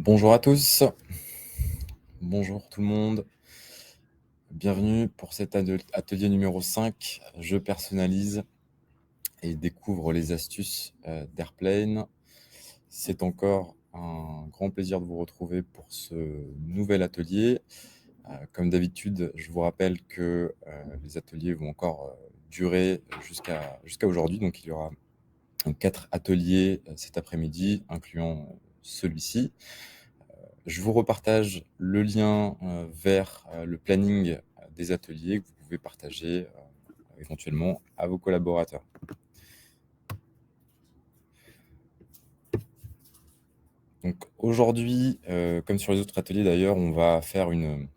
Bonjour à tous, bonjour tout le monde, bienvenue pour cet atelier numéro 5. Je personnalise et découvre les astuces d'Airplane. C'est encore un grand plaisir de vous retrouver pour ce nouvel atelier. Comme d'habitude, je vous rappelle que les ateliers vont encore durer jusqu'à aujourd'hui, donc il y aura 4 ateliers cet après-midi, incluant celui-ci. Je vous repartage le lien vers le planning des ateliers que vous pouvez partager éventuellement à vos collaborateurs. Donc aujourd'hui, comme sur les autres ateliers d'ailleurs, on va faire une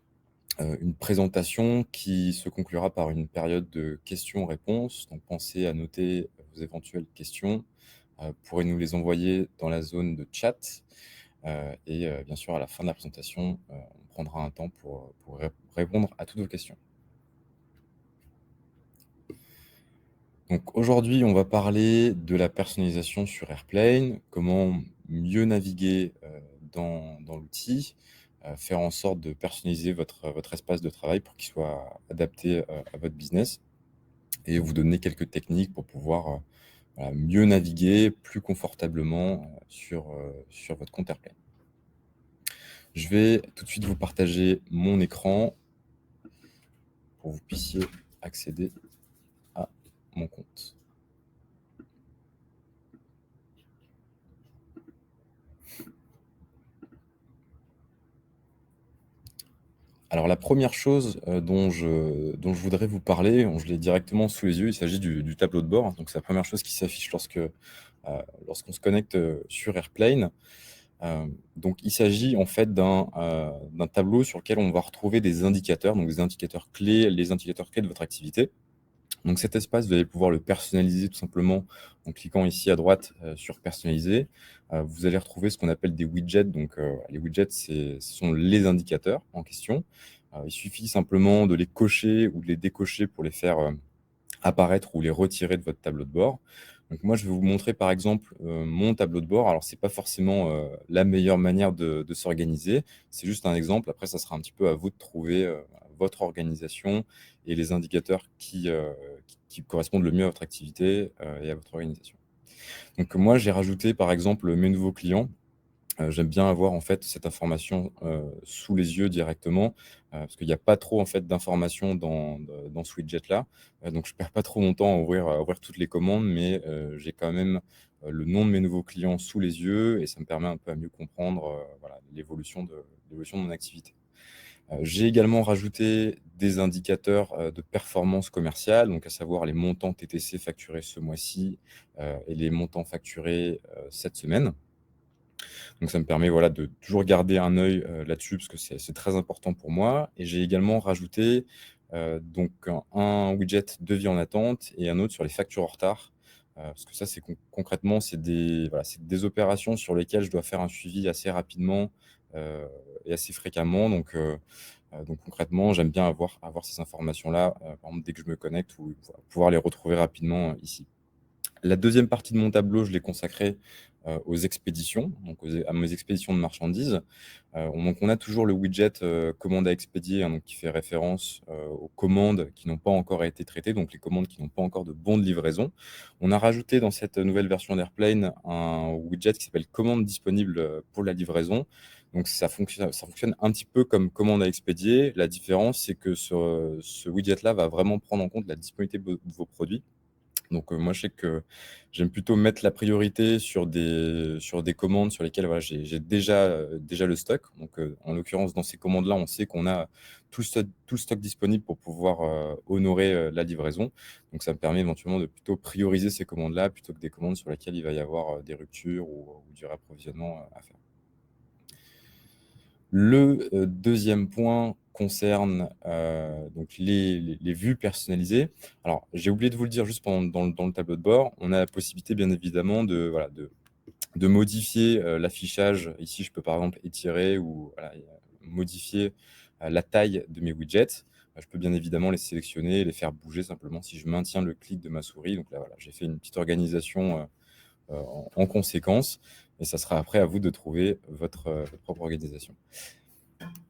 présentation qui se conclura par une période de questions-réponses. Donc pensez à noter vos éventuelles questions. Vous pourrez nous les envoyer dans la zone de chat. Et bien sûr, à la fin de la présentation, on prendra un temps pour répondre à toutes vos questions. Donc aujourd'hui, on va parler de la personnalisation sur Airplane, comment mieux naviguer dans l'outil, faire en sorte de personnaliser votre espace de travail pour qu'il soit adapté à votre business et vous donner quelques techniques pour pouvoir voilà, mieux naviguer plus confortablement sur votre compte Airplane. Je vais tout de suite vous partager mon écran pour que vous puissiez accéder à mon compte. Alors la première chose dont je voudrais vous parler, je l'ai directement sous les yeux, il s'agit du tableau de bord. Donc c'est la première chose qui s'affiche lorsqu'on se connecte sur Airplane. Donc il s'agit en fait d'un tableau sur lequel on va retrouver des indicateurs, donc des indicateurs clés, les indicateurs clés de votre activité. Donc cet espace, vous allez pouvoir le personnaliser tout simplement en cliquant ici à droite sur personnaliser. Vous allez retrouver ce qu'on appelle des widgets. Donc les widgets, ce sont les indicateurs en question. Il suffit simplement de les cocher ou de les décocher pour les faire apparaître ou les retirer de votre tableau de bord. Donc moi, je vais vous montrer par exemple mon tableau de bord. Alors, c'est pas forcément la meilleure manière de s'organiser. C'est juste un exemple. Après, ça sera un petit peu à vous de trouver votre organisation et les indicateurs qui correspondent le mieux à votre activité et à votre organisation. Donc moi, j'ai rajouté par exemple mes nouveaux clients. J'aime bien avoir en fait cette information sous les yeux directement parce qu'il n'y a pas trop en fait d'informations dans ce widget-là. Donc je perds pas trop mon temps à ouvrir toutes les commandes, mais j'ai quand même le nom de mes nouveaux clients sous les yeux et ça me permet un peu à mieux comprendre voilà, l'évolution de mon activité. J'ai également rajouté des indicateurs de performance commerciale, donc à savoir les montants TTC facturés ce mois-ci et les montants facturés cette semaine. Donc ça me permet voilà, de toujours garder un œil là-dessus parce que c'est très important pour moi. Et j'ai également rajouté donc un widget devis en attente et un autre sur les factures en retard. Parce que ça, c'est concrètement, c'est des opérations sur lesquelles je dois faire un suivi assez rapidement et assez fréquemment. Donc concrètement, j'aime bien avoir ces informations-là, par exemple, dès que je me connecte ou pouvoir les retrouver rapidement ici. La deuxième partie de mon tableau, je l'ai consacrée aux expéditions, donc à mes expéditions de marchandises. Donc on a toujours le widget commande à expédier, hein, donc qui fait référence aux commandes qui n'ont pas encore été traitées, donc les commandes qui n'ont pas encore de bon de livraison. On a rajouté dans cette nouvelle version d'Airplane un widget qui s'appelle commande disponible pour la livraison. Donc ça fonctionne un petit peu comme commande à expédier. La différence, c'est que ce widget-là va vraiment prendre en compte la disponibilité de vos produits. Donc moi, je sais que j'aime plutôt mettre la priorité sur des commandes sur lesquelles voilà, j'ai déjà le stock. Donc en l'occurrence, dans ces commandes-là, on sait qu'on a tout le stock disponible pour pouvoir honorer la livraison. Donc ça me permet éventuellement de plutôt prioriser ces commandes-là plutôt que des commandes sur lesquelles il va y avoir des ruptures ou du réapprovisionnement à faire. Le deuxième point concerne donc les vues personnalisées. Alors, j'ai oublié de vous le dire juste dans le tableau de bord. On a la possibilité, bien évidemment, de modifier l'affichage. Ici, je peux par exemple étirer ou voilà, modifier la taille de mes widgets. Je peux bien évidemment les sélectionner et les faire bouger simplement si je maintiens le clic de ma souris. Donc là, voilà, j'ai fait une petite organisation en conséquence. et ça sera après à vous de trouver votre propre organisation.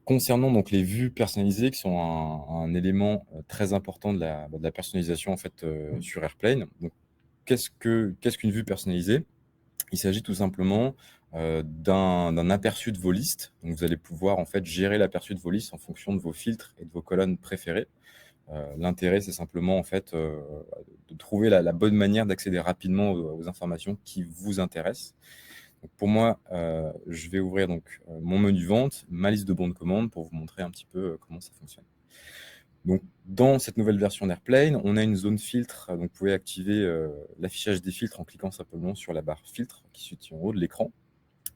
Concernant donc les vues personnalisées qui sont un élément, très important de la personnalisation en fait, sur Airplane. Donc qu'est-ce qu'une vue personnalisée? Il s'agit tout simplement, d'un aperçu de vos listes. Donc vous allez pouvoir en fait gérer l'aperçu de vos listes en fonction de vos filtres et de vos colonnes préférées. L'intérêt, c'est simplement en fait, de trouver la bonne manière d'accéder rapidement aux informations qui vous intéressent. Donc pour moi, je vais ouvrir donc, mon menu vente, ma liste de bons de commande pour vous montrer un petit peu, comment ça fonctionne. Donc dans cette nouvelle version d'Airplane, on a une zone filtre, donc vous pouvez activer, l'affichage des filtres en cliquant simplement sur la barre filtre qui se situe en haut de l'écran.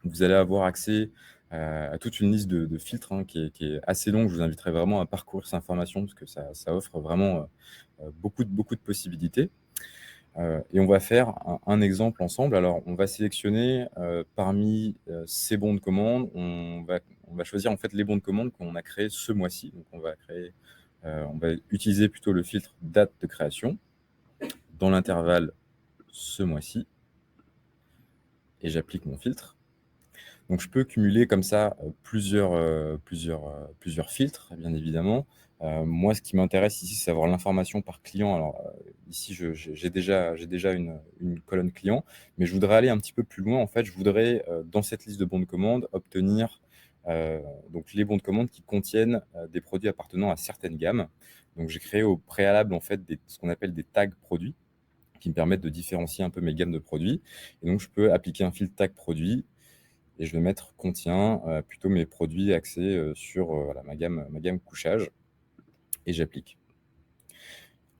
Vous allez avoir accès, à toute une liste de filtres, hein, qui est assez longue. Je vous inviterai vraiment à parcourir cette information parce que ça offre vraiment, beaucoup de possibilités. Et on va faire un exemple ensemble. Alors, on va sélectionner, parmi, ces bons de commande, on va choisir en fait les bons de commande qu'on a créés ce mois-ci. Donc on va utiliser plutôt le filtre date de création dans l'intervalle ce mois-ci et j'applique mon filtre. Donc je peux cumuler comme ça, plusieurs filtres, bien évidemment. Moi, ce qui m'intéresse ici, c'est avoir l'information par client. Alors, ici, j'ai déjà une colonne client, mais je voudrais aller un petit peu plus loin. En fait, je voudrais, dans cette liste de bons de commande, obtenir, donc les bons de commande qui contiennent, des produits appartenant à certaines gammes. Donc j'ai créé au préalable, en fait, ce qu'on appelle des tags produits, qui me permettent de différencier un peu mes gammes de produits. Et donc je peux appliquer un filtre tag produit et je vais mettre contient, plutôt mes produits axés, sur, voilà, ma gamme couchage et j'applique.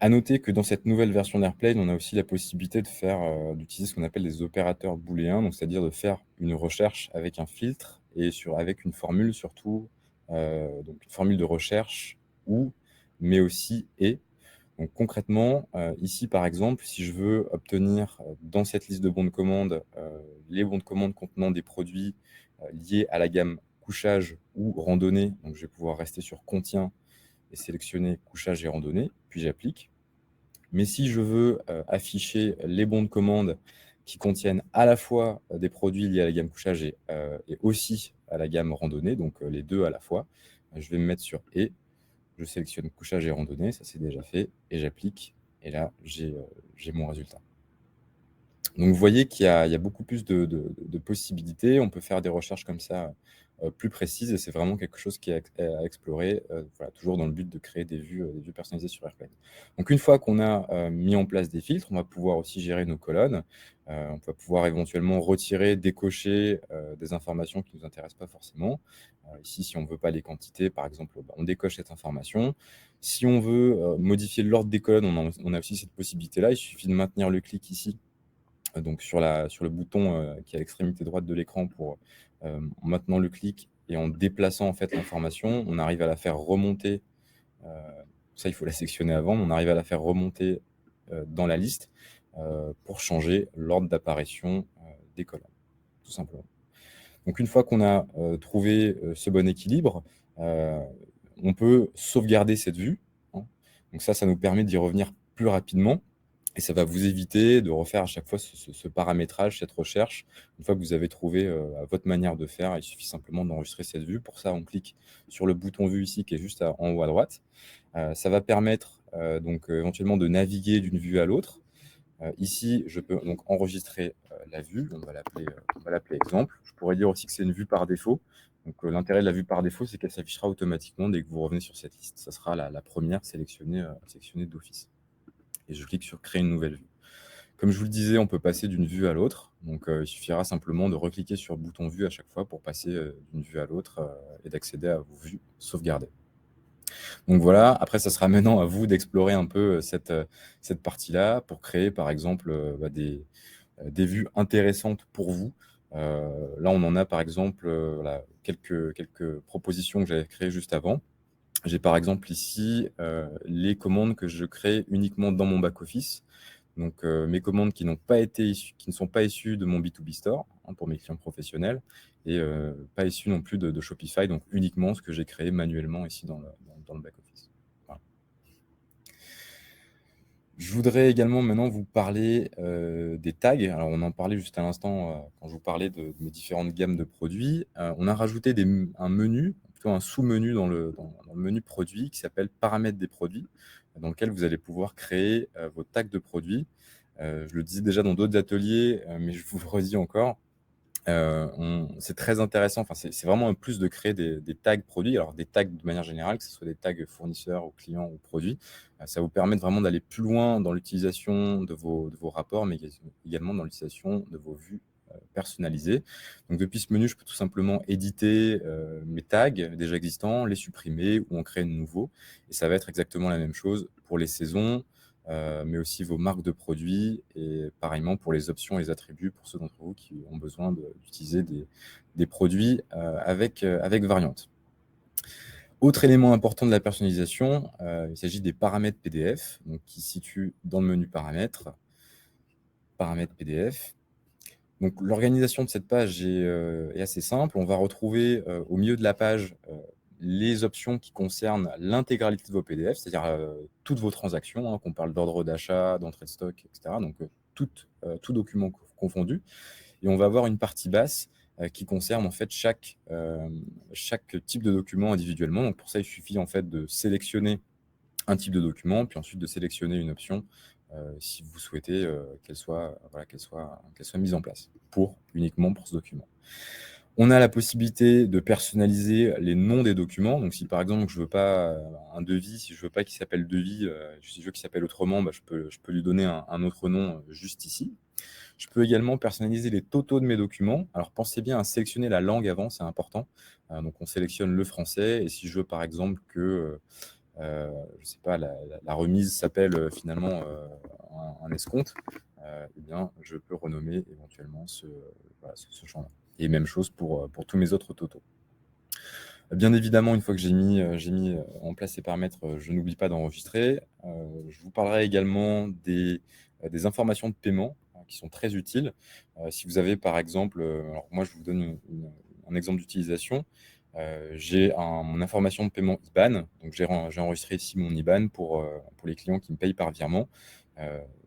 À noter que dans cette nouvelle version d'Airplane, on a aussi la possibilité d'utiliser ce qu'on appelle des opérateurs booléens, donc c'est-à-dire de faire une recherche avec un filtre et avec une formule surtout, donc une formule de recherche ou, mais aussi et. Donc concrètement, ici par exemple, si je veux obtenir, dans cette liste de bons de commande, les bons de commande contenant des produits, liés à la gamme couchage ou randonnée, donc je vais pouvoir rester sur contient et sélectionner couchage et randonnée, puis j'applique. Mais si je veux, afficher les bons de commande qui contiennent à la fois, des produits liés à la gamme couchage et aussi à la gamme randonnée, donc les 2 à la fois, je vais me mettre sur et je sélectionne couchage et randonnée, ça c'est déjà fait, et j'applique. Et là, j'ai mon résultat. Donc vous voyez qu'il y a beaucoup plus de possibilités. On peut faire des recherches comme ça, plus précises, et c'est vraiment quelque chose qui est à explorer, voilà, toujours dans le but de créer des vues personnalisées sur Airplane. Donc une fois qu'on a, mis en place des filtres, on va pouvoir aussi gérer nos colonnes. On va pouvoir éventuellement retirer, décocher, des informations qui ne nous intéressent pas forcément. Ici, si on ne veut pas les quantités, par exemple, on décoche cette information. Si on veut, modifier l'ordre des colonnes, on a aussi cette possibilité-là. Il suffit de maintenir le clic ici, donc sur le bouton, qui est à l'extrémité droite de l'écran en maintenant le clic et en déplaçant en fait l'information, on arrive à la faire remonter, heu, ça il faut la sectionner avant, mais on arrive à la faire remonter, dans la liste, pour changer l'ordre d'apparition, des colonnes, tout simplement. Donc une fois qu'on a, trouvé, ce bon équilibre, heu, on peut sauvegarder cette vue, hein. Donc ça nous permet d'y revenir plus rapidement et ça va vous éviter de refaire à chaque fois ce paramétrage, cette recherche. Une fois que vous avez trouvé, votre manière de faire, il suffit simplement d'enregistrer cette vue. Pour ça, on clique sur le bouton vue ici qui est juste en haut à droite. Ça va permettre, donc éventuellement de naviguer d'une vue à l'autre. Ici, je peux donc enregistrer, la vue. On va l'appeler exemple. Je pourrais dire aussi que c'est une vue par défaut. Donc l'intérêt de la vue par défaut, c'est qu'elle s'affichera automatiquement dès que vous revenez sur cette liste. Ça sera la première sélectionnée d'office et je clique sur créer une nouvelle vue. Comme je vous le disais, on peut passer d'une vue à l'autre. Donc il suffira simplement de recliquer sur le bouton vue à chaque fois pour passer, d'une vue à l'autre, et d'accéder à vos vues sauvegardées. Donc voilà, après ça sera maintenant à vous d'explorer un peu, cette partie-là pour créer par exemple, des vues intéressantes pour vous. Là on en a par exemple, voilà, quelques propositions que j'avais créées juste avant. J'ai par exemple ici, les commandes que je crée uniquement dans mon back office. Donc, mes commandes qui ne sont pas issues de mon B2B store, hein, pour mes clients professionnels et pas issues non plus de Shopify, donc uniquement ce que j'ai créé manuellement ici dans le back office. Voilà. Je voudrais également maintenant vous parler des tags. Alors, on en parlait juste à l'instant quand je vous parlais de mes différentes gammes de produits. On a rajouté un menu, plutôt un sous-menu dans le menu produit qui s'appelle paramètres des produits, dans lequel vous allez pouvoir créer vos tags de produits. Je le disais déjà dans d'autres ateliers, mais je vous le redis encore. C'est très intéressant, enfin, c'est vraiment un plus de créer des tags produits. Alors, des tags de manière générale, que ce soit des tags fournisseurs ou clients ou produits, ça vous permet vraiment d'aller plus loin dans l'utilisation de vos rapports, mais également dans l'utilisation de vos vues personnalisées. Donc, depuis ce menu, je peux tout simplement éditer mes tags déjà existants, les supprimer ou en créer de nouveaux. Et ça va être exactement la même chose pour les saisons, mais aussi vos marques de produits et pareillement pour les options et les attributs pour ceux d'entre vous qui ont besoin d'utiliser des produits avec variante. Autre élément important de la personnalisation, il s'agit des paramètres PDF, donc qui se situent dans le menu paramètres PDF. Donc l'organisation de cette page est assez simple. On va retrouver au milieu de la page les options qui concernent l'intégralité de vos PDF, c'est-à-dire toutes vos transactions, qu'on parle d'ordre d'achat, d'entrée de stock, etc. Donc tout document confondu. Et on va avoir une partie basse qui concerne en fait chaque type de document individuellement. Donc pour ça, il suffit en fait de sélectionner un type de document, puis ensuite de sélectionner une option si vous souhaitez qu'elle soit mise en place uniquement pour ce document. On a la possibilité de personnaliser les noms des documents. Donc, si par exemple, je veux pas un devis, si je veux pas qu'il s'appelle devis, si je veux qu'il s'appelle autrement, je peux lui donner un autre nom juste ici. Je peux également personnaliser les totaux de mes documents. Alors, pensez bien à sélectionner la langue avant, c'est important. Donc, on sélectionne le français. Et si je veux, par exemple, que je sais pas, la remise s'appelle finalement un escompte, eh bien, je peux renommer éventuellement ce champ-là. Et même chose pour tous mes autres totaux. Bien évidemment, une fois que j'ai mis en place ces paramètres, je n'oublie pas d'enregistrer. Je vous parlerai également des informations de paiement qui sont très utiles. Si vous avez par exemple, alors moi je vous donne un exemple d'utilisation. J'ai mon information de paiement IBAN. Donc j'ai enregistré ici mon IBAN pour les clients qui me payent par virement.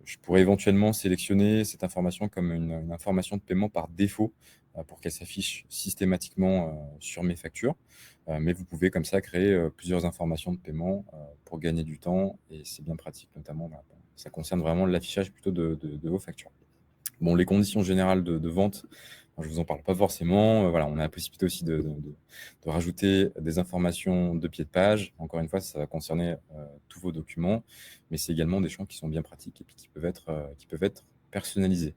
Je pourrais éventuellement sélectionner cette information comme une information de paiement par défaut pour qu'elle s'affiche systématiquement sur mes factures. Mais vous pouvez comme ça créer plusieurs informations de paiement pour gagner du temps et c'est bien pratique, notamment ça concerne vraiment l'affichage plutôt de vos factures. Bon, les conditions générales de vente, je ne vous en parle pas forcément. Voilà, on a la possibilité aussi de rajouter des informations de pied de page. Encore une fois, ça va concerner tous vos documents, mais c'est également des champs qui sont bien pratiques et puis qui peuvent être personnalisés.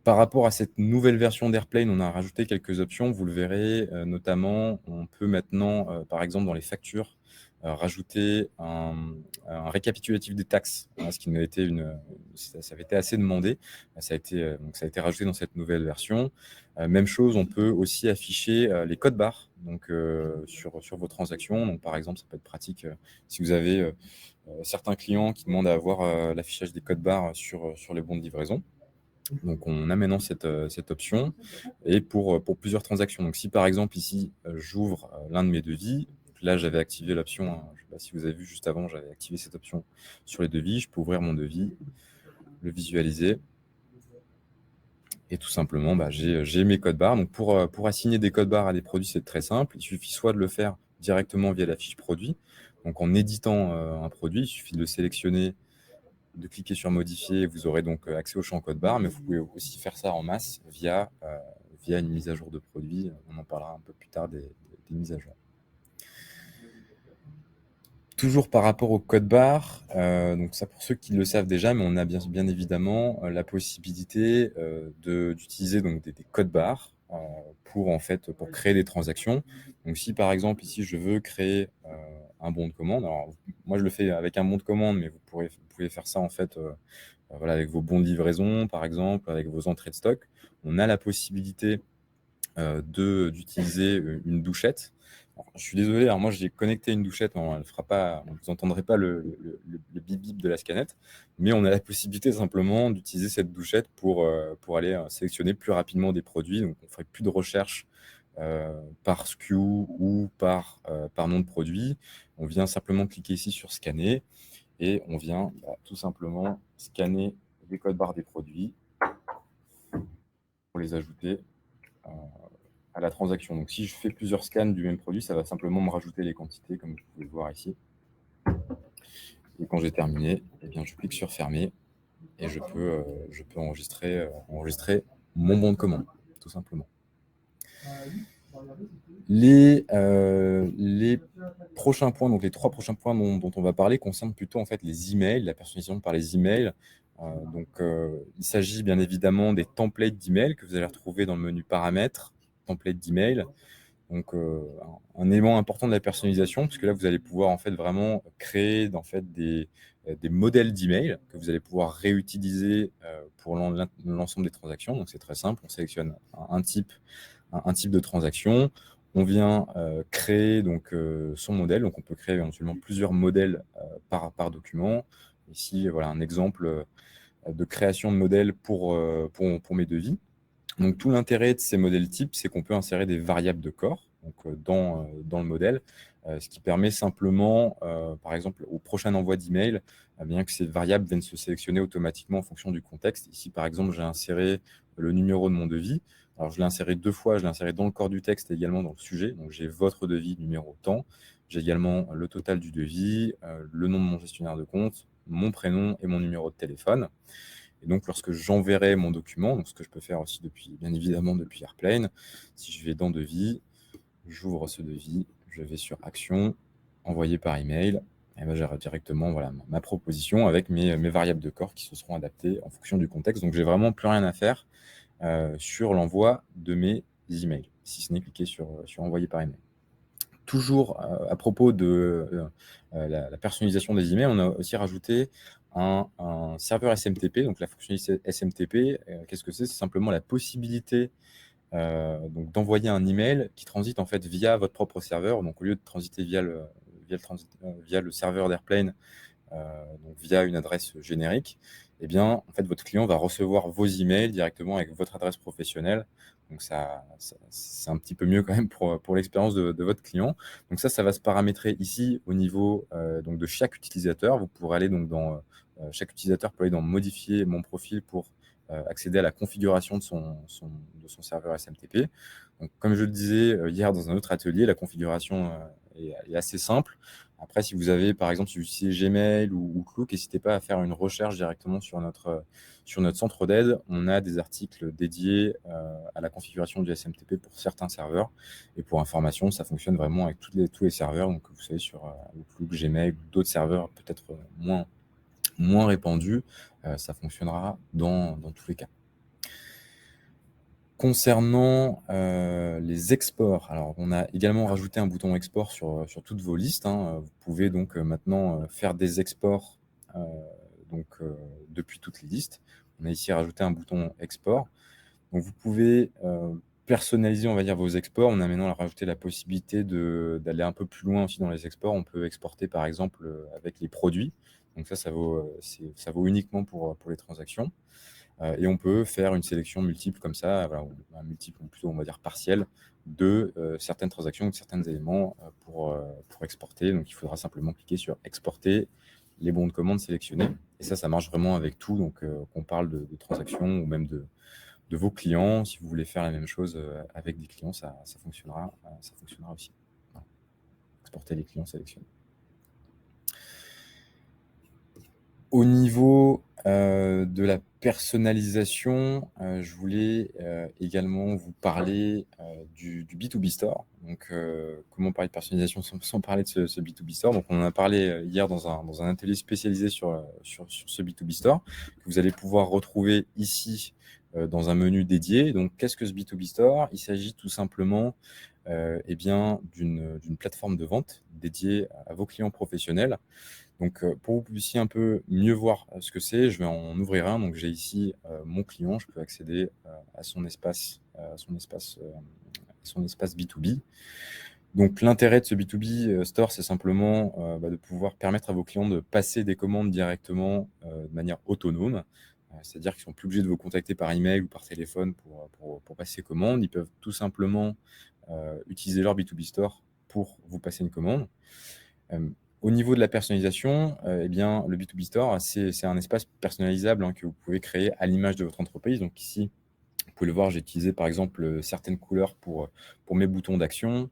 Par rapport à cette nouvelle version d'Airplane, on a rajouté quelques options. Vous le verrez, notamment, on peut maintenant, par exemple, dans les factures, rajouter un récapitulatif des taxes, ce qui ça avait été assez demandé. Ça a été rajouté dans cette nouvelle version. Même chose, on peut aussi afficher les codes barres donc, sur vos transactions. Donc, par exemple, ça peut être pratique si vous avez certains clients qui demandent à avoir l'affichage des codes barres sur les bons de livraison. Donc, on a maintenant cette option et pour plusieurs transactions. Donc, si par exemple ici, j'ouvre l'un de mes devis, là j'avais activé l'option, je ne sais pas si vous avez vu juste avant, j'avais activé cette option sur les devis. Je peux ouvrir mon devis, le visualiser et tout simplement, j'ai mes codes barres. Donc, pour assigner des codes barres à des produits, c'est très simple. Il suffit soit de le faire directement via la fiche produit. Donc, en éditant un produit, il suffit de le sélectionner, de cliquer sur modifier, vous aurez donc accès au champ code barre, mais vous pouvez aussi faire ça en masse via une mise à jour de produit. On en parlera un peu plus tard des mises à jour. Toujours par rapport au code barre, donc ça pour ceux qui le savent déjà, mais on a bien évidemment la possibilité d'utiliser donc des codes barres pour créer des transactions. Donc si par exemple ici je veux créer un bon de commande, alors moi je le fais avec un bon de commande, mais vous pouvez faire ça en fait voilà, avec vos bons de livraison par exemple, avec vos entrées de stock. On a la possibilité d'utiliser une douchette. Alors, je suis désolé, alors moi j'ai connecté une douchette, elle fera pas, vous n'entendrez pas le bip bip de la scanette, mais on a la possibilité simplement d'utiliser cette douchette pour aller sélectionner plus rapidement des produits. Donc on ne ferait plus de recherche par SKU ou par nom de produit. On vient simplement cliquer ici sur scanner et on vient tout simplement scanner les codes barres des produits pour les ajouter à la transaction. Donc si je fais plusieurs scans du même produit, ça va simplement me rajouter les quantités, comme vous pouvez le voir ici. Et quand j'ai terminé, eh bien, je clique sur fermer et je peux enregistrer mon bon de commande, tout simplement. Les prochains points, donc les 3 prochains points dont on va parler concernent plutôt en fait les emails, la personnalisation par les emails. Il s'agit bien évidemment des templates d'emails que vous allez retrouver dans le menu paramètres, templates d'email. Donc un élément important de la personnalisation, puisque là vous allez pouvoir en fait vraiment créer en fait des modèles d'email que vous allez pouvoir réutiliser pour l'ensemble des transactions. Donc c'est très simple, on sélectionne un type de transaction. On vient créer donc son modèle. Donc on peut créer éventuellement plusieurs modèles par document. Ici, voilà un exemple de création de modèles pour mes devis. Donc tout l'intérêt de ces modèles types, c'est qu'on peut insérer des variables de corps donc, dans le modèle, ce qui permet simplement, par exemple, au prochain envoi d'email, bien que ces variables viennent se sélectionner automatiquement en fonction du contexte. Ici, par exemple, j'ai inséré le numéro de mon devis. Alors, je l'ai inséré 2 fois, je l'ai inséré dans le corps du texte et également dans le sujet. Donc, j'ai votre devis numéro tant. J'ai également le total du devis, le nom de mon gestionnaire de compte, mon prénom et mon numéro de téléphone. Et donc, lorsque j'enverrai mon document, donc ce que je peux faire aussi bien évidemment depuis Airplane, si je vais dans devis, j'ouvre ce devis, je vais sur action, envoyer par email, et ben, j'aurai directement voilà, ma proposition avec mes variables de corps qui se seront adaptées en fonction du contexte. Donc, j'ai vraiment plus rien à faire sur l'envoi de mes emails, si ce n'est cliquer sur envoyer par email. Toujours à propos de la personnalisation des emails, on a aussi rajouté un serveur SMTP. Donc la fonctionnalité SMTP, qu'est-ce que c'est? C'est simplement la possibilité donc d'envoyer un email qui transite en fait via votre propre serveur. Donc au lieu de transiter via le serveur d'Airplane, donc via une adresse générique, eh bien, en fait, votre client va recevoir vos emails directement avec votre adresse professionnelle. Donc, c'est un petit peu mieux quand même pour l'expérience de votre client. Donc, ça va se paramétrer ici au niveau donc de chaque utilisateur. Vous pourrez aller donc dans chaque utilisateur peut aller dans modifier mon profil pour accéder à la configuration de son serveur SMTP. Donc, comme je le disais hier dans un autre atelier, la configuration est assez simple. Après, si vous avez, par exemple, si vous utilisez Gmail ou Outlook, n'hésitez pas à faire une recherche directement sur notre centre d'aide. On a des articles dédiés à la configuration du SMTP pour certains serveurs. Et pour information, ça fonctionne vraiment avec tous les serveurs. Donc, vous savez, sur Outlook, Gmail ou d'autres serveurs peut-être moins répandus, ça fonctionnera dans tous les cas. Concernant les exports, alors on a également rajouté un bouton export sur toutes vos listes. Vous pouvez donc maintenant faire des exports depuis toutes les listes. On a ici rajouté un bouton export. Donc vous pouvez personnaliser, on va dire, vos exports. On a maintenant rajouté la possibilité d'aller un peu plus loin aussi dans les exports. On peut exporter par exemple avec les produits. Donc ça vaut uniquement pour les transactions. Et on peut faire une sélection multiple comme ça, voilà, multiple ou plutôt on va dire partielle, de certaines transactions ou de certains éléments pour exporter. Donc il faudra simplement cliquer sur exporter les bons de commande sélectionnés. Et ça marche vraiment avec tout. Donc qu'on parle de transactions ou même de vos clients. Si vous voulez faire la même chose avec des clients, ça fonctionnera aussi. Voilà. Exporter les clients sélectionnés. Au niveau de la personnalisation, je voulais également vous parler du B2B Store. Donc, comment parler de personnalisation sans parler de ce B2B Store? Donc, on en a parlé hier dans un atelier spécialisé sur ce B2B Store, que vous allez pouvoir retrouver ici dans un menu dédié. Donc, qu'est-ce que ce B2B Store? Il s'agit tout simplement d'une plateforme de vente dédiée à vos clients professionnels. Donc, pour que vous puissiez un peu mieux voir ce que c'est, je vais en ouvrir un. Donc, j'ai ici mon client. Je peux accéder à son espace B2B. Donc, l'intérêt de ce B2B Store, c'est simplement de pouvoir permettre à vos clients de passer des commandes directement de manière autonome. C'est-à-dire qu'ils ne sont plus obligés de vous contacter par email ou par téléphone pour passer commande. Ils peuvent tout simplement utiliser leur B2B Store pour vous passer une commande. Au niveau de la personnalisation, eh bien, le B2B Store, c'est un espace personnalisable, hein, que vous pouvez créer à l'image de votre entreprise. Donc ici, vous pouvez le voir, j'ai utilisé par exemple, certaines couleurs pour mes boutons d'action.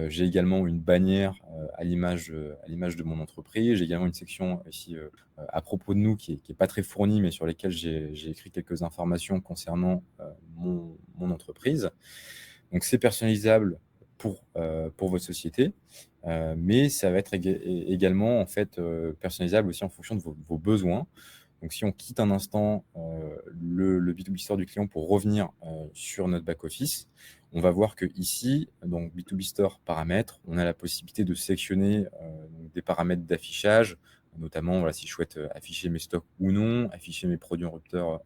J'ai également une bannière, à l'image de mon entreprise. J'ai également une section ici, à propos de nous qui est pas très fournie, mais sur lesquelles j'ai écrit quelques informations concernant, mon entreprise. Donc c'est personnalisable pour votre société, mais ça va être également en fait, personnalisable aussi en fonction de vos besoins. Donc si on quitte un instant, le B2B Store du client pour revenir, sur notre back office, on va voir qu'ici, donc B2B Store paramètres, on a la possibilité de sélectionner, donc des paramètres d'affichage, notamment, voilà, si je souhaite, afficher mes stocks ou non, afficher mes produits en rupture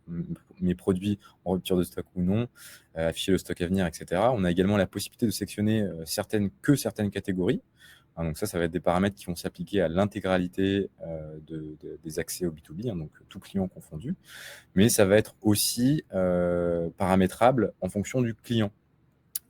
de stock ou non, afficher le stock à venir et cetera. On a également la possibilité de sélectionner, certaines catégories. Hein, donc ça va être des paramètres qui vont s'appliquer à l'intégralité, des accès au B2B, hein, donc tout client confondu. Mais ça va être aussi, paramétrable en fonction du client.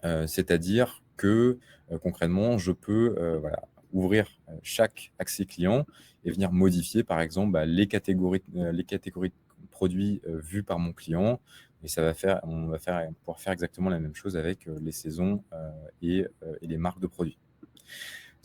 C'est-à-dire que, concrètement, je peux, voilà, ouvrir, chaque accès client et venir modifier, par exemple, bah, les catégories de produits, vues par mon client, et on va pouvoir faire exactement la même chose avec, les saisons, et les marques de produits.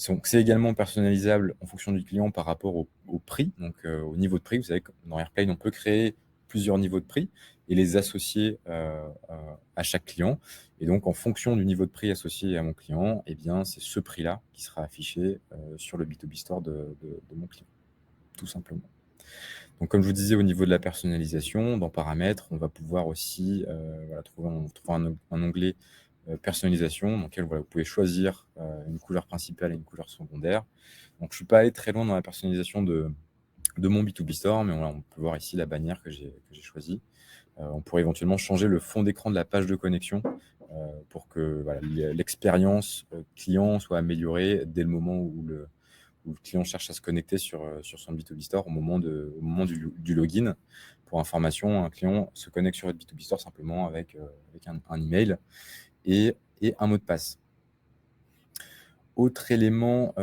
Donc c'est également personnalisable en fonction du client par rapport au prix, donc au niveau de prix. Vous savez que dans Airplane, on peut créer plusieurs niveaux de prix et les associer, à chaque client, et donc en fonction du niveau de prix associé à mon client, eh bien, c'est ce prix-là qui sera affiché, sur le B2B Store de mon client, tout simplement. Donc comme je vous disais, au niveau de la personnalisation, dans paramètres, on va pouvoir aussi, voilà, trouver un onglet, personnalisation, dans lequel, voilà, vous pouvez choisir, une couleur principale et une couleur secondaire. Donc je ne suis pas allé très loin dans la personnalisation de mon B2B Store, mais voilà, on peut voir ici la bannière que j'ai choisie. On pourrait éventuellement changer le fond d'écran de la page de connexion, pour que, voilà, l'expérience, client soit améliorée dès le moment où le client cherche à se connecter sur son B2B Store, au moment du login. Pour information, un client se connecte sur votre B2B Store simplement avec un email et un mot de passe. Autre élément,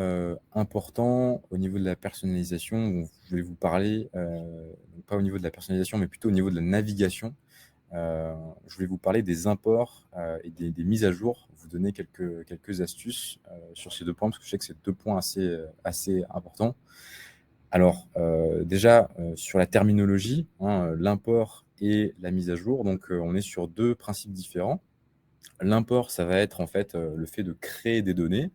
important au niveau de la personnalisation dont je voulais vous parler, donc pas au niveau de la personnalisation, mais plutôt au niveau de la navigation. Je voulais vous parler des imports, et des mises à jour, vous donner quelques astuces, sur ces 2 points, parce que je sais que c'est 2 points assez importants. Alors, déjà, sur la terminologie, hein, l'import et la mise à jour, donc, on est sur 2 principes différents. L'import, ça va être en fait, le fait de créer des données,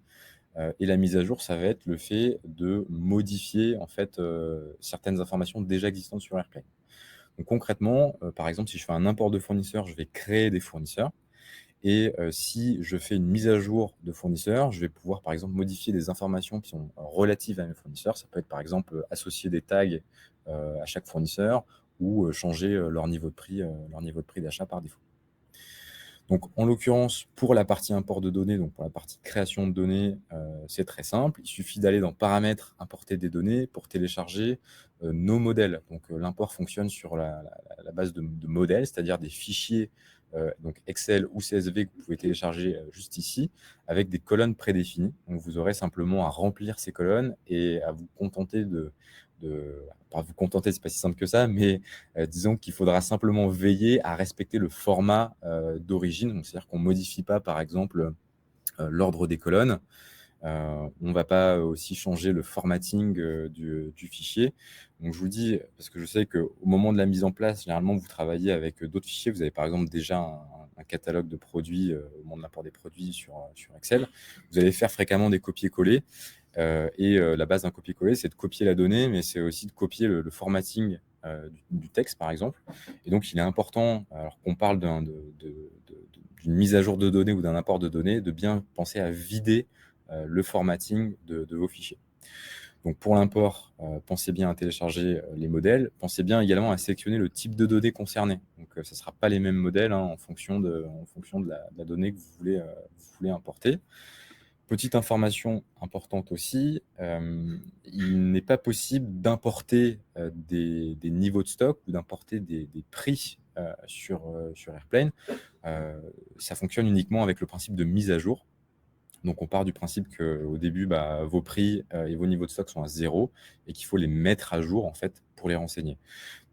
et la mise à jour, ça va être le fait de modifier en fait, certaines informations déjà existantes sur AirPlay. Donc concrètement, par exemple, si je fais un import de fournisseur, je vais créer des fournisseurs, et si je fais une mise à jour de fournisseur, je vais pouvoir, par exemple, modifier des informations qui sont relatives à mes fournisseurs. Ça peut être, par exemple, associer des tags, à chaque fournisseur, ou changer, leur niveau de prix d'achat par défaut. Donc en l'occurrence, pour la partie import de données, donc pour la partie création de données, c'est très simple. Il suffit d'aller dans paramètres, importer des données pour télécharger, nos modèles. Donc l'import fonctionne sur la base de modèles, c'est-à-dire des fichiers, donc Excel ou CSV que vous pouvez télécharger, juste ici, avec des colonnes prédéfinies. Donc vous aurez simplement à remplir ces colonnes et à vous contenter pas vous contenter, c'est pas si simple que ça, mais disons qu'il faudra simplement veiller à respecter le format, d'origine. Donc c'est-à-dire qu'on modifie pas, par exemple, l'ordre des colonnes. On ne va pas aussi changer le formatting, du fichier. Donc je vous le dis parce que je sais qu'au moment de la mise en place, généralement, vous travaillez avec, d'autres fichiers. Vous avez par exemple déjà un catalogue de produits, au moment de l'import des produits sur Excel. Vous allez faire fréquemment des copier-coller, la base d'un copier-coller, c'est de copier la donnée, mais c'est aussi de copier le formatting, du texte, par exemple. Et donc il est important, alors qu'on parle d'une mise à jour de données ou d'un import de données, de bien penser à vider, le formatting de vos fichiers. Donc pour l'import, pensez bien à télécharger, les modèles. Pensez bien également à sélectionner le type de données concernées. Donc ça ne sera pas les mêmes modèles, hein, en fonction de la donnée que vous voulez importer. Petite information importante aussi, il n'est pas possible d'importer, des niveaux de stock ou d'importer des prix, sur Airplane. Ça fonctionne uniquement avec le principe de mise à jour. Donc, on part du principe qu'au début, vos prix et vos niveaux de stock sont à 0 et qu'il faut les mettre à jour, en fait, pour les renseigner.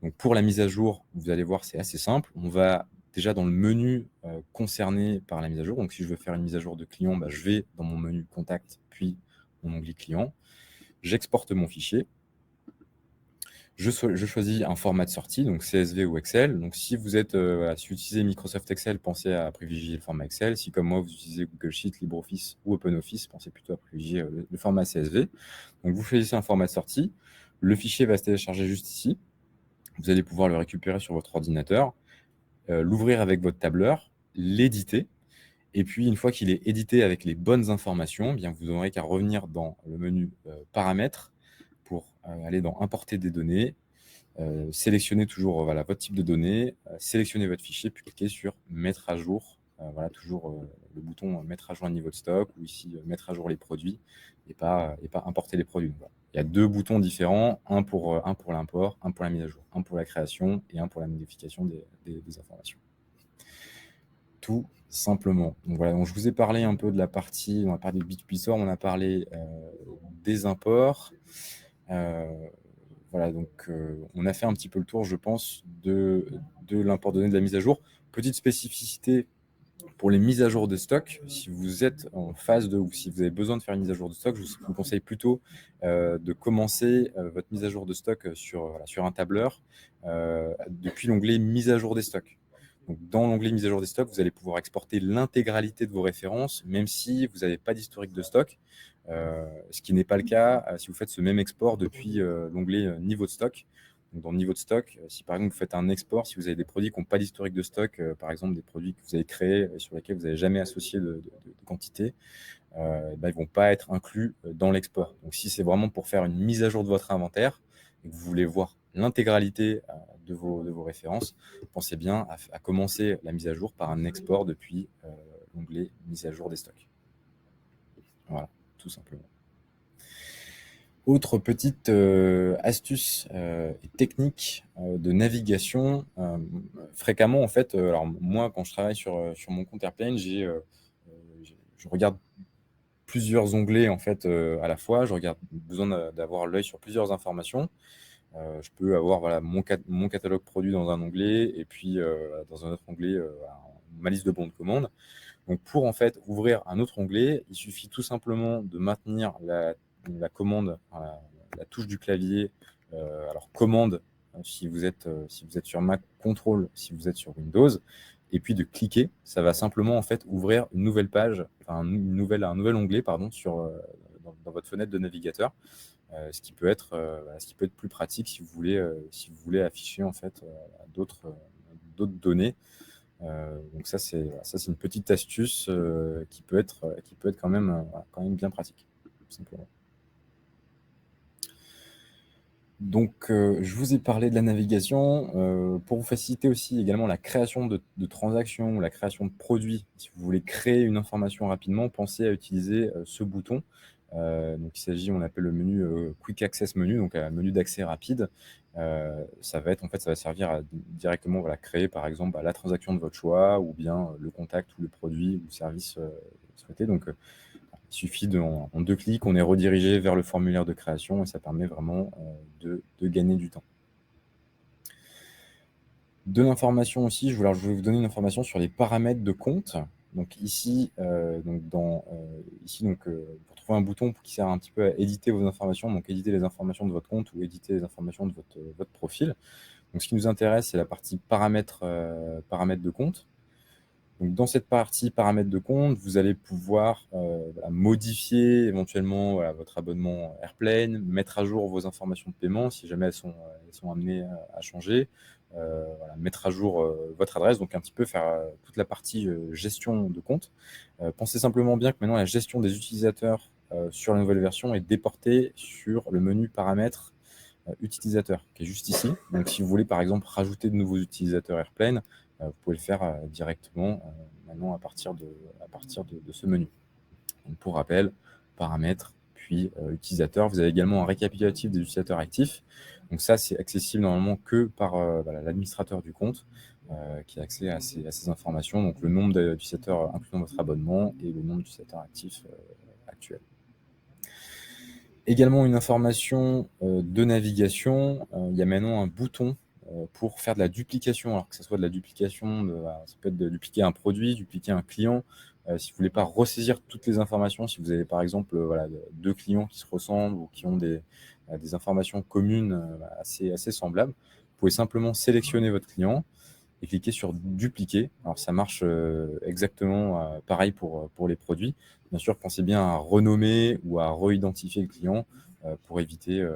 Donc, pour la mise à jour, vous allez voir, c'est assez simple. On va déjà dans le menu concerné par la mise à jour. Donc, si je veux faire une mise à jour de client, je vais dans mon menu Contact, puis mon onglet Client. J'exporte mon fichier. Je choisis un format de sortie, donc CSV ou Excel. Donc, si vous utilisez Microsoft Excel, pensez à privilégier le format Excel. Si, comme moi, vous utilisez Google Sheets, LibreOffice ou OpenOffice, pensez plutôt à privilégier le format CSV. Donc, vous choisissez un format de sortie. Le fichier va se télécharger juste ici. Vous allez pouvoir le récupérer sur votre ordinateur, l'ouvrir avec votre tableur, l'éditer. Et puis, une fois qu'il est édité avec les bonnes informations, bien, vous n'aurez qu'à revenir dans le menu Paramètres pour aller dans Importer des données. Sélectionnez toujours votre type de données, sélectionnez votre fichier, puis cliquez sur Mettre à jour. Toujours le bouton Mettre à jour un niveau de stock, ou ici Mettre à jour les produits, et pas Importer les produits. Donc, voilà. Il y a deux boutons différents, un pour l'import, un pour la mise à jour, un pour la création et un pour la modification des informations. Tout simplement. Donc, voilà, donc je vous ai parlé un peu de la partie, on a parlé de B2B Store, on a parlé des imports. Voilà, donc on a fait un petit peu le tour, je pense, de l'import de données, de la mise à jour. Petite spécificité pour les mises à jour de stock, si vous êtes en phase de, ou si vous avez besoin de faire une mise à jour de stock, je vous conseille plutôt de commencer votre mise à jour de stock sur un tableur depuis l'onglet mise à jour des stocks. Donc, dans l'onglet mise à jour des stocks, vous allez pouvoir exporter l'intégralité de vos références, même si vous n'avez pas d'historique de stock, ce qui n'est pas le cas si vous faites ce même export depuis l'onglet niveau de stock. Donc, dans le niveau de stock, si par exemple vous faites un export, si vous avez des produits qui n'ont pas d'historique de stock, par exemple des produits que vous avez créés sur lesquels vous n'avez jamais associé de quantité, ils ne vont pas être inclus dans l'export. Donc, si c'est vraiment pour faire une mise à jour de votre inventaire et que vous voulez voir l'intégralité de vos références, pensez bien à commencer la mise à jour par un export depuis l'onglet mise à jour des stocks. Voilà, tout simplement. Autre petite astuce et technique de navigation. Fréquemment, en fait, alors moi, quand je travaille sur mon compte Airplane, je regarde plusieurs onglets en fait à la fois. Je regarde besoin d'avoir l'œil sur plusieurs informations. Je peux avoir mon catalogue produit dans un onglet et puis dans un autre onglet ma liste de bons de commande. Donc pour en fait ouvrir un autre onglet, il suffit tout simplement de maintenir la commande, la touche du clavier, alors commande si vous êtes sur Mac, contrôle si vous êtes sur Windows, et puis de cliquer. Ça va simplement en fait ouvrir une nouvelle page, un nouvel onglet pardon, dans votre fenêtre de navigateur. Ce qui peut être plus pratique si vous voulez afficher en fait d'autres données. Donc ça c'est une petite astuce qui peut être quand même bien pratique, tout simplement. Donc je vous ai parlé de la navigation pour vous faciliter aussi également la création de transactions ou la création de produits. Si vous voulez créer une information rapidement, pensez à utiliser ce bouton. Donc il s'agit, on appelle le menu Quick Access Menu, donc un menu d'accès rapide. Ça va servir directement créer par exemple la transaction de votre choix, ou bien le contact ou le produit ou le service souhaité. Donc il suffit en 2 clics, on est redirigé vers le formulaire de création et ça permet vraiment de gagner du temps. De l'information aussi, je vais vous donner une information sur les paramètres de compte. Donc ici, pour trouver un bouton qui sert un petit peu à éditer vos informations, donc éditer les informations de votre compte ou éditer les informations de votre profil. Donc ce qui nous intéresse, c'est la partie paramètres de compte. Donc, dans cette partie paramètres de compte, vous allez pouvoir modifier éventuellement votre abonnement Airplane, mettre à jour vos informations de paiement si jamais elles sont amenées à changer, mettre à jour votre adresse, donc un petit peu faire toute la partie gestion de compte. Pensez simplement bien que maintenant la gestion des utilisateurs sur la nouvelle version est déportée sur le menu paramètres utilisateurs qui est juste ici. Donc si vous voulez par exemple rajouter de nouveaux utilisateurs Airplane, vous pouvez le faire directement maintenant à partir de ce menu. Donc, pour rappel, paramètres, puis utilisateurs. Vous avez également un récapitulatif des utilisateurs actifs. Donc ça, c'est accessible normalement que par l'administrateur du compte. qui a accès à ces informations, donc le nombre d'utilisateurs incluant votre abonnement et le nombre d'utilisateurs actifs actuels. Également une information de navigation, il y a maintenant un bouton pour faire de la duplication, alors que ce soit de la duplication, ça peut être de dupliquer un produit, dupliquer un client, si vous ne voulez pas ressaisir toutes les informations, si vous avez par exemple voilà, deux clients qui se ressemblent ou qui ont des informations communes assez semblables, vous pouvez simplement sélectionner votre client et cliquer sur dupliquer. Alors ça marche exactement pareil pour les produits. Bien sûr, pensez bien à renommer ou à re-identifier le client pour éviter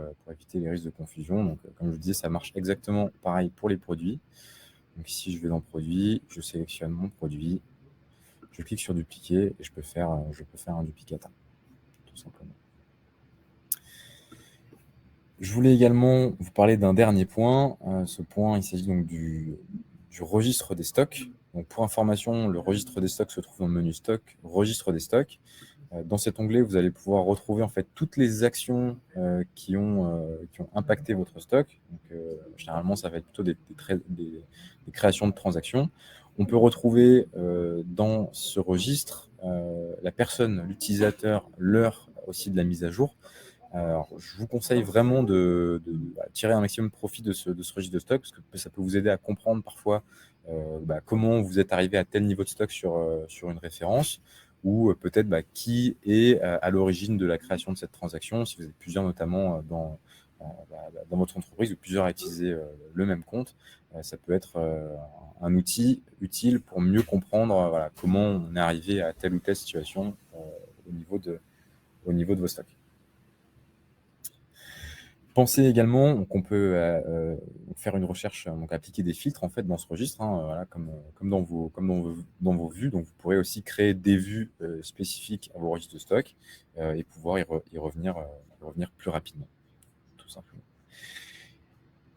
les risques de confusion. Donc, comme je vous disais, ça marche exactement pareil pour les produits. Donc ici, je vais dans Produits, je sélectionne mon produit, je clique sur Dupliquer et je peux faire un duplicata, tout simplement. Je voulais également vous parler d'un dernier point. Ce point, il s'agit donc du registre des stocks. Donc pour information, le registre des stocks se trouve dans le menu Stock, Registre des stocks. Dans cet onglet, vous allez pouvoir retrouver en fait toutes les actions qui ont impacté votre stock. Donc, généralement, ça va être plutôt des créations de transactions. On peut retrouver dans ce registre la personne, l'utilisateur, l'heure aussi de la mise à jour. Alors, je vous conseille vraiment de tirer un maximum de profit de ce registre de stock, parce que ça peut vous aider à comprendre parfois comment vous êtes arrivé à tel niveau de stock sur une référence, ou peut-être qui est à l'origine de la création de cette transaction, si vous êtes plusieurs notamment dans votre entreprise, ou plusieurs à utiliser le même compte. Ça peut être un outil utile pour mieux comprendre comment on est arrivé à telle ou telle situation au niveau de vos stocks. Pensez également qu'on peut faire une recherche, donc appliquer des filtres en fait dans ce registre, voilà, comme dans vos vues. Donc vous pourrez aussi créer des vues spécifiques à vos registres de stock et pouvoir y revenir plus rapidement, tout simplement.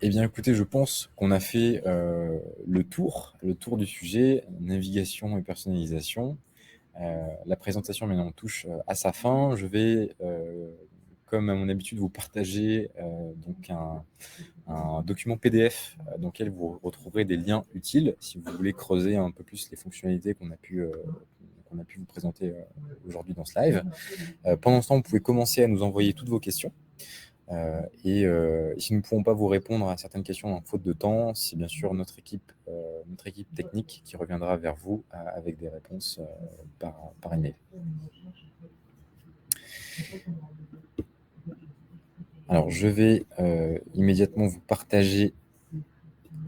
Eh bien, écoutez, je pense qu'on a fait le tour du sujet, navigation et personnalisation. La présentation maintenant touche à sa fin. Je vais, comme à mon habitude, vous partager donc un document PDF dans lequel vous retrouverez des liens utiles si vous voulez creuser un peu plus les fonctionnalités qu'on a pu vous présenter aujourd'hui dans ce live. Pendant ce temps, vous pouvez commencer à nous envoyer toutes vos questions. Et si nous ne pouvons pas vous répondre à certaines questions en faute de temps, c'est bien sûr notre équipe technique qui reviendra vers vous avec des réponses par email. Alors, je vais immédiatement vous partager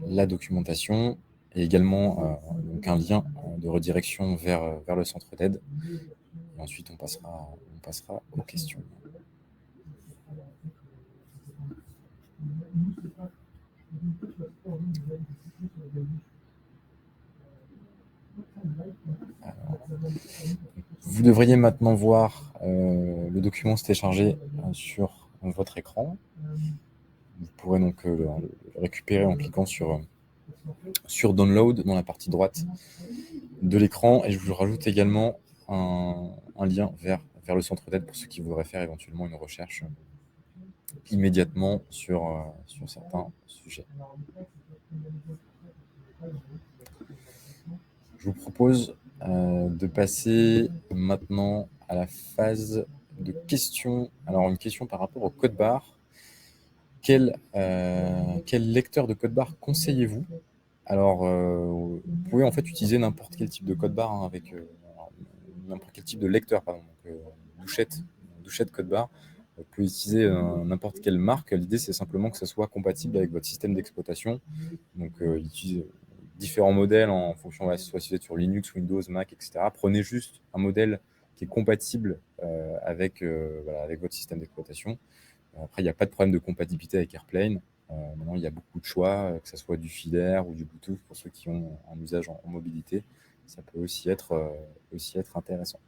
la documentation et également donc un lien de redirection vers le centre d'aide. Et ensuite, on passera aux questions. Alors, vous devriez maintenant voir le document se télécharger sur votre écran. Vous pourrez donc le récupérer en cliquant sur Download dans la partie droite de l'écran. Et je vous rajoute également un lien vers le centre d'aide pour ceux qui voudraient faire éventuellement une recherche immédiatement sur certains sujets. Je vous propose de passer maintenant à la phase de questions. Alors, une question par rapport au code barre. Quel lecteur de code barre conseillez-vous? Alors, vous pouvez en fait utiliser n'importe quel type de code barre avec n'importe quel type de lecteur, pardon. Donc, douchette code barre. Vous pouvez utiliser n'importe quelle marque. L'idée, c'est simplement que ça soit compatible avec votre système d'exploitation. Donc, utilisez différents modèles en fonction, soit si vous êtes sur Linux, Windows, Mac, etc. Prenez juste un modèle qui est compatible avec votre système d'exploitation. Après, il n'y a pas de problème de compatibilité avec Airplane. Maintenant, il y a beaucoup de choix, que ce soit du filaire ou du Bluetooth pour ceux qui ont un usage en mobilité. Ça peut aussi être intéressant.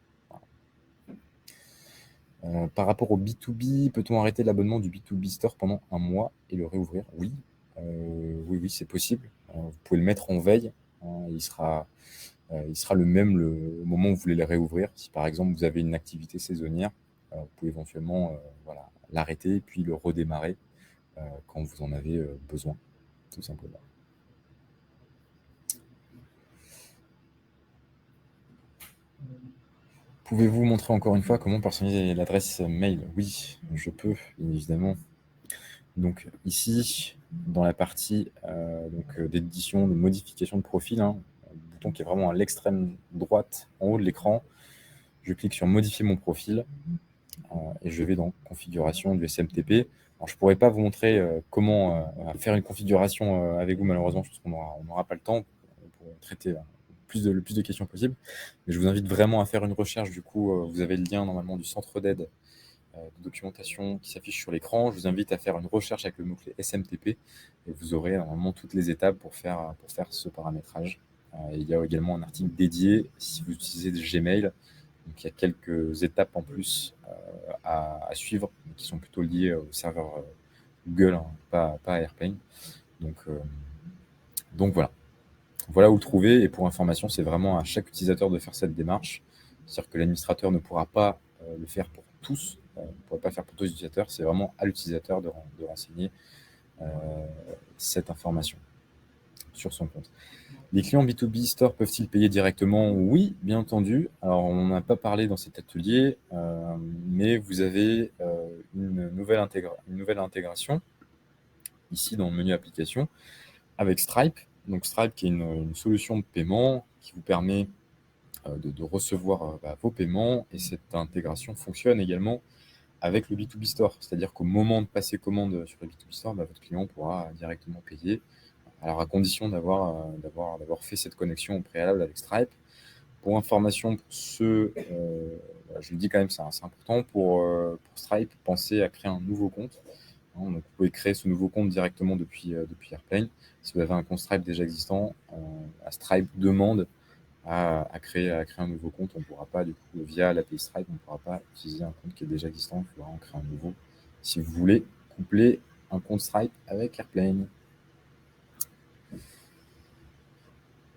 Voilà. Par rapport au B2B, peut-on arrêter l'abonnement du B2B Store pendant un mois et le réouvrir? Oui, oui, c'est possible. Vous pouvez le mettre en veille. Il sera le même au moment où vous voulez le réouvrir. Si par exemple vous avez une activité saisonnière, vous pouvez éventuellement l'arrêter et puis le redémarrer quand vous en avez besoin, tout simplement. Pouvez-vous montrer encore une fois comment personnaliser l'adresse mail? Oui, je peux, bien évidemment. Donc ici, dans la partie d'édition, de modification de profil, hein, le bouton qui est vraiment à l'extrême droite, en haut de l'écran, je clique sur modifier mon profil et je vais dans configuration du SMTP. Alors, je ne pourrais pas vous montrer comment faire une configuration avec vous, malheureusement, je pense qu'on n'aura pas le temps pour traiter le plus de questions possible. Mais je vous invite vraiment à faire une recherche. Du coup, vous avez le lien normalement du centre d'aide de documentation qui s'affiche sur l'écran. Je vous invite à faire une recherche avec le mot-clé SMTP et vous aurez normalement toutes les étapes pour faire ce paramétrage. Il y a également un article dédié si vous utilisez des Gmail. Donc, il y a quelques étapes en plus à suivre qui sont plutôt liées au serveur Google, hein, pas à Airplane. Donc voilà. Voilà où le trouver. Et pour information, c'est vraiment à chaque utilisateur de faire cette démarche. C'est-à-dire que l'administrateur ne pourra pas le faire pour tous, ne pourra pas faire pour tous les utilisateurs. C'est vraiment à l'utilisateur de renseigner cette information sur son compte. Les clients B2B Store peuvent-ils payer directement? Oui, bien entendu. Alors, on n'en a pas parlé dans cet atelier, mais vous avez une nouvelle intégration ici dans le menu application avec Stripe. Donc Stripe qui est une solution de paiement qui vous permet de recevoir vos paiements, et cette intégration fonctionne également avec le B2B Store. C'est-à-dire qu'au moment de passer commande sur le B2B Store, votre client pourra directement payer. Alors à condition d'avoir fait cette connexion au préalable avec Stripe. Pour information, pour ceux, je le dis quand même, c'est important, pour Stripe, pensez à créer un nouveau compte. Donc vous pouvez créer ce nouveau compte directement depuis Airplane. Si vous avez un compte Stripe déjà existant, Stripe demande à créer un nouveau compte. On ne pourra pas, du coup, via l'API Stripe, on ne pourra pas utiliser un compte qui est déjà existant. Il faudra en créer un nouveau si vous voulez coupler un compte Stripe avec Airplane.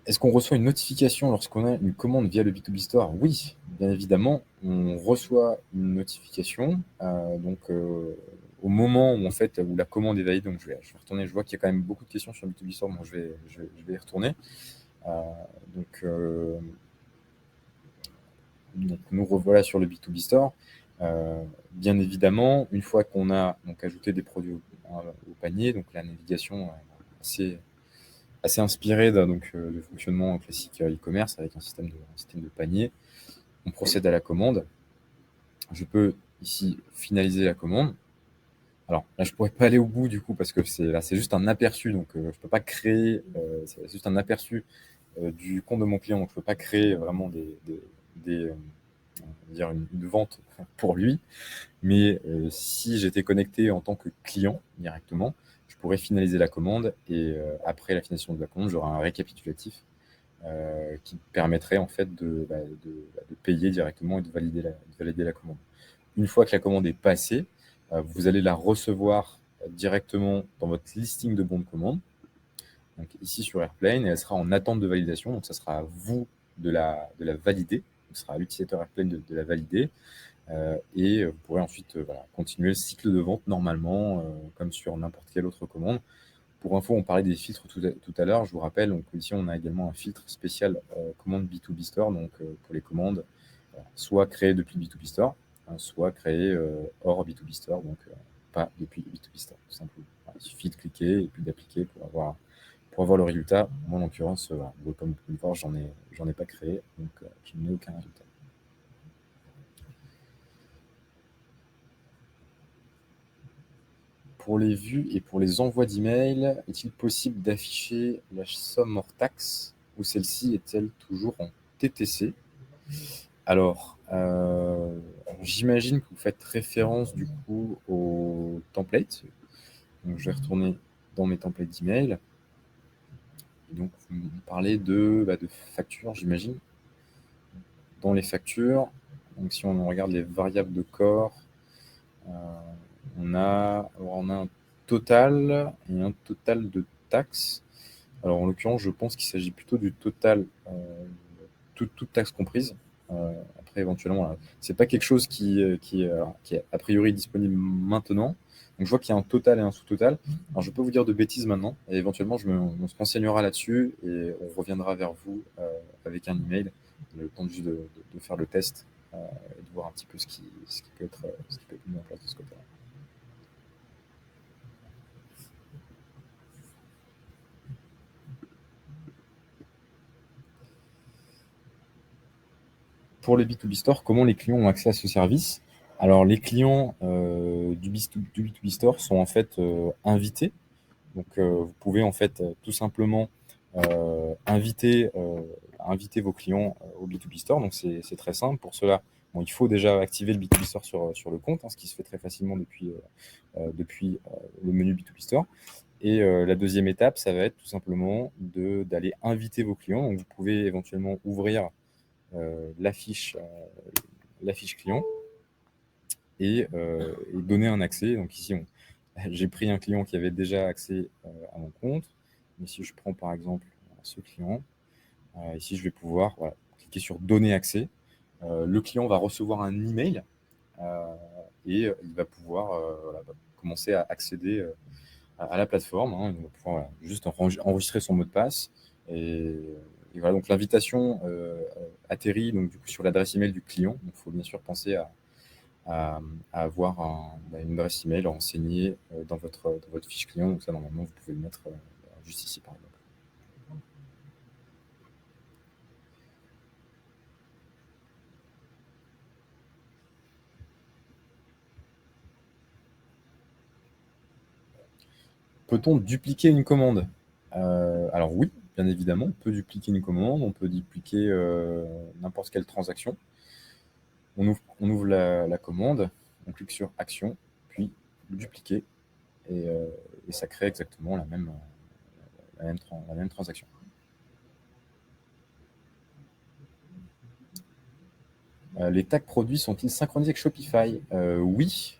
Est-ce qu'on reçoit une notification lorsqu'on a une commande via le B2B Store? Oui, bien évidemment, on reçoit une notification. Au moment où, où la commande est valide, donc je vais retourner, je vois qu'il y a quand même beaucoup de questions sur le B2B Store, donc je vais y retourner. Donc nous revoilà sur le B2B Store. Bien évidemment, une fois qu'on a ajouté des produits au panier, donc la navigation assez inspiré de fonctionnement classique e-commerce avec un système de panier. On procède à la commande. Je peux ici finaliser la commande. Alors là, je ne pourrais pas aller au bout du coup parce que c'est juste un aperçu, donc je ne peux pas créer, c'est juste un aperçu du compte de mon client, donc je ne peux pas créer vraiment une vente pour lui. Mais si j'étais connecté en tant que client directement, je pourrais finaliser la commande et après la finalisation de la commande, j'aurai un récapitulatif qui permettrait en fait de payer directement et de valider la commande. Une fois que la commande est passée, vous allez la recevoir directement dans votre listing de bons de commande, donc ici sur Airplane, et elle sera en attente de validation. Donc ça sera à vous de la valider. Ce sera à l'utilisateur Airplane de la valider. Et vous pourrez ensuite continuer le cycle de vente normalement, comme sur n'importe quelle autre commande. Pour info, on parlait des filtres tout à l'heure. Je vous rappelle, donc ici, on a également un filtre spécial commande B2B Store, donc pour les commandes soit créées depuis le B2B Store, soit créées hors B2B Store, donc pas depuis le B2B Store, tout simplement. Il suffit de cliquer et puis d'appliquer pour avoir le résultat. Moi, en l'occurrence, comme vous pouvez le voir, j'en ai pas créé, donc je n'ai aucun résultat. Pour les vues et pour les envois d'email, est-il possible d'afficher la somme hors taxe ou celle-ci est-elle toujours en TTC? Alors, j'imagine que vous faites référence du coup au template. Donc, je vais retourner dans mes templates d'email. Et donc, vous me parlez de factures, j'imagine. Dans les factures, donc si on regarde les variables de corps, on a un total et un total de taxes. Alors en l'occurrence, je pense qu'il s'agit plutôt du total, toute taxe comprise. Après, éventuellement, c'est pas quelque chose qui est a priori disponible maintenant. Donc je vois qu'il y a un total et un sous-total. Alors je peux vous dire de bêtises maintenant, et éventuellement on se renseignera là-dessus et on reviendra vers vous avec un email, le temps juste de faire le test et de voir un petit peu ce qui peut être mis en place de ce côté-là. Pour les B2B Store, comment les clients ont accès à ce service? Alors, les clients du B2B Store sont en fait invités. Donc, vous pouvez en fait tout simplement inviter vos clients au B2B Store. Donc, c'est très simple. Pour cela, bon, il faut déjà activer le B2B Store sur le compte, ce qui se fait très facilement depuis le menu B2B Store. Et la deuxième étape, ça va être tout simplement d'aller inviter vos clients. Donc, vous pouvez éventuellement ouvrir la fiche client et donner un accès. Donc ici, j'ai pris un client qui avait déjà accès à mon compte. Mais si je prends par exemple ce client, ici je vais pouvoir cliquer sur donner accès. Le client va recevoir un email et il va pouvoir commencer à accéder à la plateforme. Il va pouvoir juste enregistrer son mot de passe. Et voilà, donc l'invitation atterrit donc, du coup, sur l'adresse email du client. Donc il faut bien sûr penser à avoir une adresse email renseignée dans votre fiche client. Donc ça, normalement, vous pouvez le mettre juste ici, par exemple. Peut-on dupliquer une commande? Alors oui, bien évidemment, on peut dupliquer une commande, on peut dupliquer n'importe quelle transaction. On ouvre la commande, on clique sur Action, puis dupliquer, et ça crée exactement la même transaction. Les tags produits sont-ils synchronisés avec Shopify? Oui,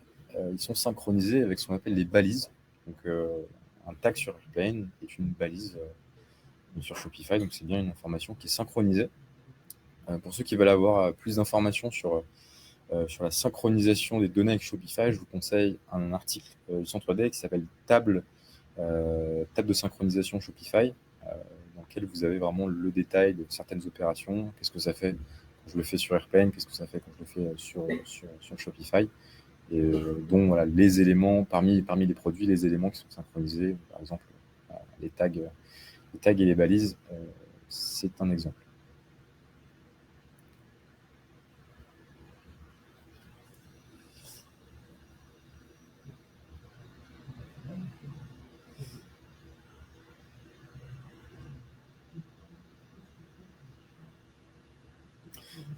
ils sont synchronisés avec ce qu'on appelle les balises. Donc, un tag sur Airplane est une balise sur Shopify, donc c'est bien une information qui est synchronisée. Pour ceux qui veulent avoir plus d'informations sur la synchronisation des données avec Shopify, je vous conseille un article du Centre Data qui s'appelle table de synchronisation Shopify, dans lequel vous avez vraiment le détail de certaines opérations, qu'est-ce que ça fait quand je le fais sur Airplane, qu'est-ce que ça fait quand je le fais sur Shopify, et dont voilà, les éléments, parmi les produits, les éléments qui sont synchronisés, par exemple les tags et les balises, c'est un exemple.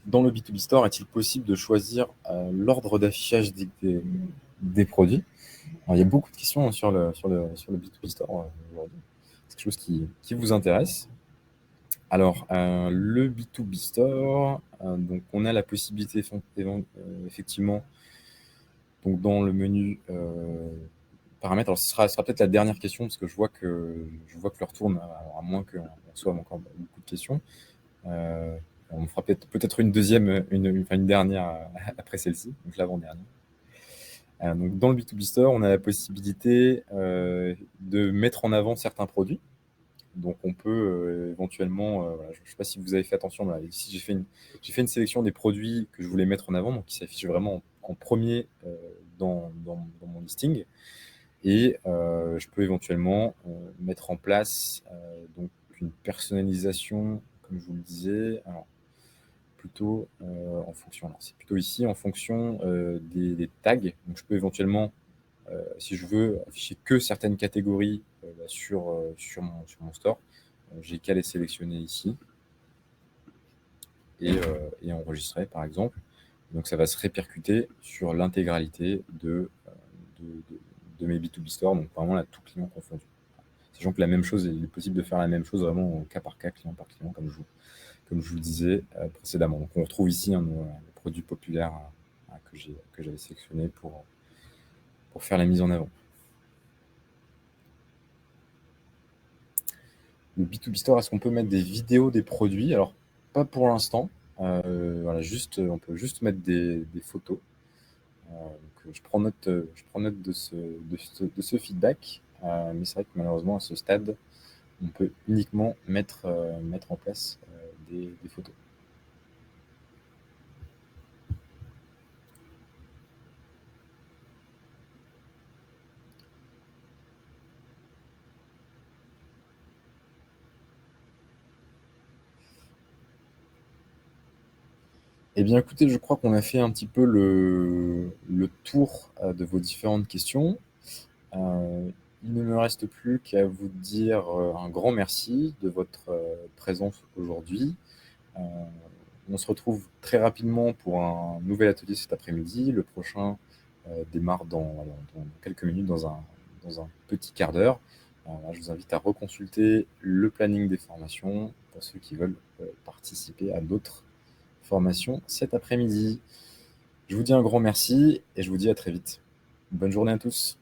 Dans le B2B Store, est-il possible de choisir l'ordre d'affichage des produits? Alors, il y a beaucoup de questions sur le B2B Store aujourd'hui. C'est quelque chose qui vous intéresse. Alors, le B2B Store, donc on a la possibilité effectivement, donc dans le menu paramètres. Alors, ce sera peut-être la dernière question parce que je vois que l'heure tourne, alors, à moins qu'on reçoive encore beaucoup de questions. On fera peut-être une dernière après celle-ci, donc l'avant-dernière. Donc dans le B2B Store, on a la possibilité de mettre en avant certains produits. Donc on peut éventuellement, je ne sais pas si vous avez fait attention, ici j'ai fait une sélection des produits que je voulais mettre en avant, donc qui s'affichent vraiment en premier dans mon listing. Et je peux éventuellement mettre en place donc une personnalisation, comme je vous le disais. Alors, plutôt en fonction, alors c'est plutôt ici, en fonction des tags. Donc je peux éventuellement, si je veux afficher que certaines catégories sur mon store, j'ai qu'à les sélectionner ici et enregistrer, par exemple. Donc ça va se répercuter sur l'intégralité de mes B2B stores, donc vraiment tout client confondu. Sachant que la même chose, il est possible de faire la même chose vraiment au cas par cas, client par client, comme je vous le disais précédemment. Donc on retrouve ici nos produits populaires que j'avais sélectionnés pour faire la mise en avant. Le B2B Store, est-ce qu'on peut mettre des vidéos des produits? Alors, pas pour l'instant. Voilà, on peut juste mettre des photos. Donc, je prends note de ce feedback. Mais c'est vrai que malheureusement, à ce stade, on peut uniquement mettre en place des photos. Eh bien, écoutez, je crois qu'on a fait un petit peu le tour de vos différentes questions. Il ne me reste plus qu'à vous dire un grand merci de votre présence aujourd'hui. Euh, on se retrouve très rapidement pour un nouvel atelier cet après-midi. Le prochain démarre dans quelques minutes, dans un petit quart d'heure. Là, je vous invite à reconsulter le planning des formations pour ceux qui veulent participer à d'autres formations cet après-midi. Je vous dis un grand merci et je vous dis à très vite. Bonne journée à tous.